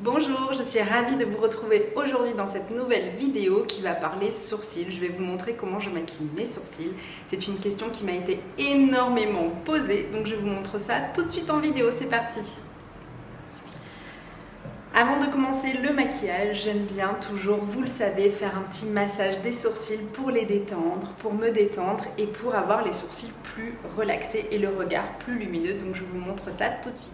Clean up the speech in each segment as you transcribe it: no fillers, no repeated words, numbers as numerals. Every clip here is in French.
Bonjour, je suis ravie de vous retrouver aujourd'hui dans cette nouvelle vidéo qui va parler sourcils. Je vais vous montrer comment je maquille mes sourcils. C'est une question qui m'a été énormément posée, donc je vous montre ça tout de suite en vidéo. C'est parti! Avant de commencer le maquillage, j'aime bien toujours, vous le savez, faire un petit massage des sourcils pour les détendre, pour me détendre et pour avoir les sourcils plus relaxés et le regard plus lumineux. Donc je vous montre ça tout de suite.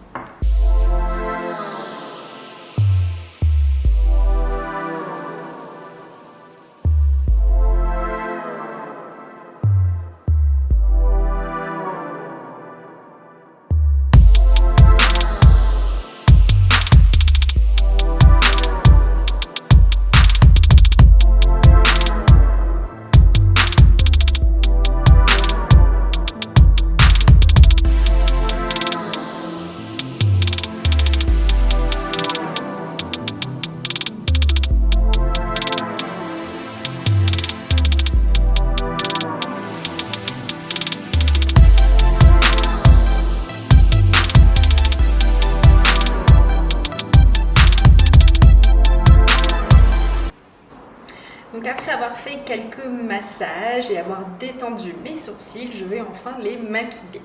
Donc après avoir fait quelques massages et avoir détendu mes sourcils, je vais enfin les maquiller.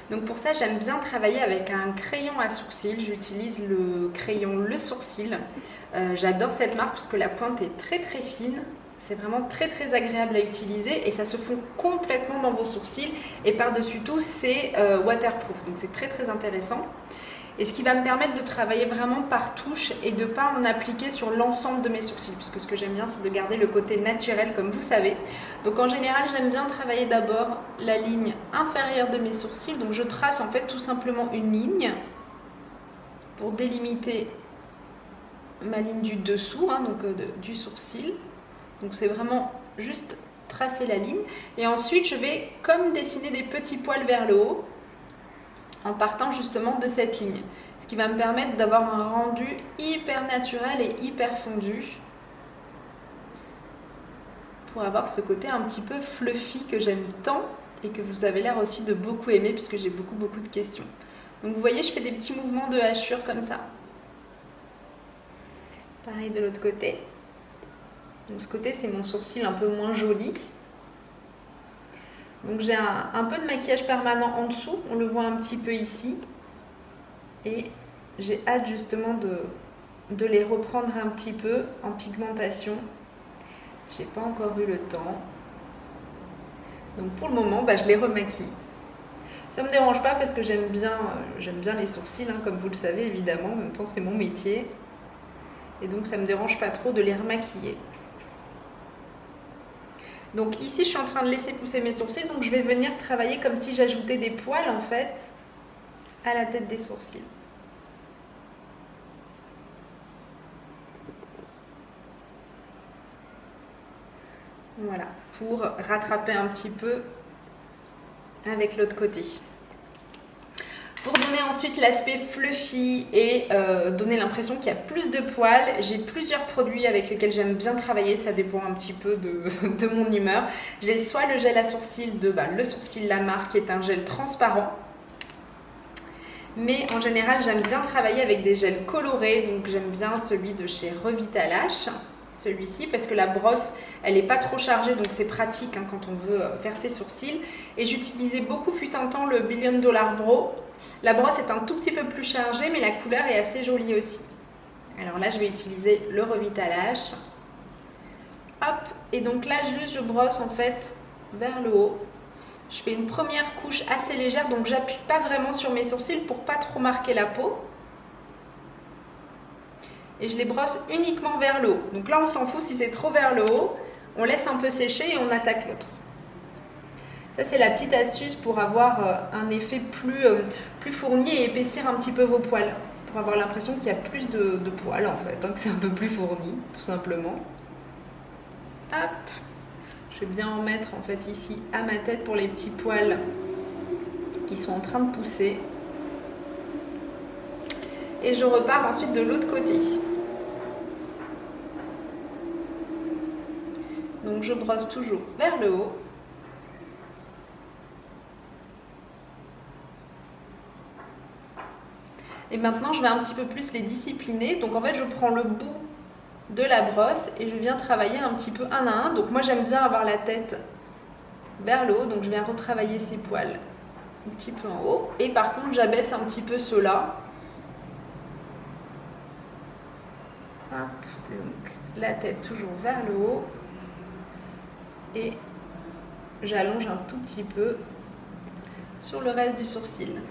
Donc pour ça, j'aime bien travailler avec un crayon à sourcils. J'utilise le crayon Le Sourcil. J'adore cette marque parce que la pointe est très très fine. C'est vraiment très très agréable à utiliser et ça se fond complètement dans vos sourcils. Et par-dessus tout, c'est waterproof. Donc c'est très très intéressant. Et ce qui va me permettre de travailler vraiment par touche et de ne pas en appliquer sur l'ensemble de mes sourcils. Puisque ce que j'aime bien, c'est de garder le côté naturel, comme vous savez. Donc en général, j'aime bien travailler d'abord la ligne inférieure de mes sourcils. Donc je trace en fait tout simplement une ligne pour délimiter ma ligne du dessous, du sourcil. Donc c'est vraiment juste tracer la ligne. Et ensuite, je vais comme dessiner des petits poils vers le haut, en partant justement de cette ligne. Ce qui va me permettre d'avoir un rendu hyper naturel et hyper fondu pour avoir ce côté un petit peu fluffy que j'aime tant et que vous avez l'air aussi de beaucoup aimer puisque j'ai beaucoup de questions. Donc vous voyez, je fais des petits mouvements de hachure comme ça. Pareil de l'autre côté. Donc ce côté, c'est mon sourcil un peu moins joli. Donc j'ai un peu de maquillage permanent en dessous, on le voit un petit peu ici. Et j'ai hâte justement de les reprendre un petit peu en pigmentation. J'ai pas encore eu le temps. Donc pour le moment, je les remaquille. Ça me dérange pas parce que j'aime bien les sourcils, comme vous le savez évidemment. En même temps, c'est mon métier. Et donc ça me dérange pas trop de les remaquiller. Donc ici, je suis en train de laisser pousser mes sourcils, donc je vais venir travailler comme si j'ajoutais des poils en fait à la tête des sourcils. Voilà, pour rattraper un petit peu avec l'autre côté. Pour donner ensuite l'aspect fluffy et donner l'impression qu'il y a plus de poils, j'ai plusieurs produits avec lesquels j'aime bien travailler, ça dépend un petit peu de mon humeur. J'ai soit le gel à sourcils de Le Sourcil La Marque, qui est un gel transparent. Mais en général, j'aime bien travailler avec des gels colorés, donc j'aime bien celui de chez Revitalash, celui-ci, parce que la brosse, elle n'est pas trop chargée, donc c'est pratique quand on veut faire ses sourcils. Et j'utilisais beaucoup, fut un temps, le Billion Dollar Brow. La brosse est un tout petit peu plus chargée, mais la couleur est assez jolie aussi. Alors là, je vais utiliser le Revitalash. Hop, et donc là, juste je brosse en fait vers le haut. Je fais une première couche assez légère, donc j'appuie pas vraiment sur mes sourcils pour pas trop marquer la peau. Et je les brosse uniquement vers le haut. Donc là, on s'en fout si c'est trop vers le haut. On laisse un peu sécher et on attaque l'autre. Ça, c'est la petite astuce pour avoir un effet plus fourni et épaissir un petit peu vos poils. Pour avoir l'impression qu'il y a plus de poils en fait, que c'est un peu plus fourni, tout simplement. Hop! Je vais bien en mettre en fait ici à ma tête pour les petits poils qui sont en train de pousser. Et je repars ensuite de l'autre côté. Donc je brosse toujours vers le haut. Et maintenant, je vais un petit peu plus les discipliner. Donc en fait, je prends le bout de la brosse et je viens travailler un petit peu un à un. Donc moi, j'aime bien avoir la tête vers le haut, donc je viens retravailler ces poils un petit peu en haut. Et par contre, j'abaisse un petit peu ceux-là. Hop, donc la tête toujours vers le haut. Et j'allonge un tout petit peu sur le reste du sourcil.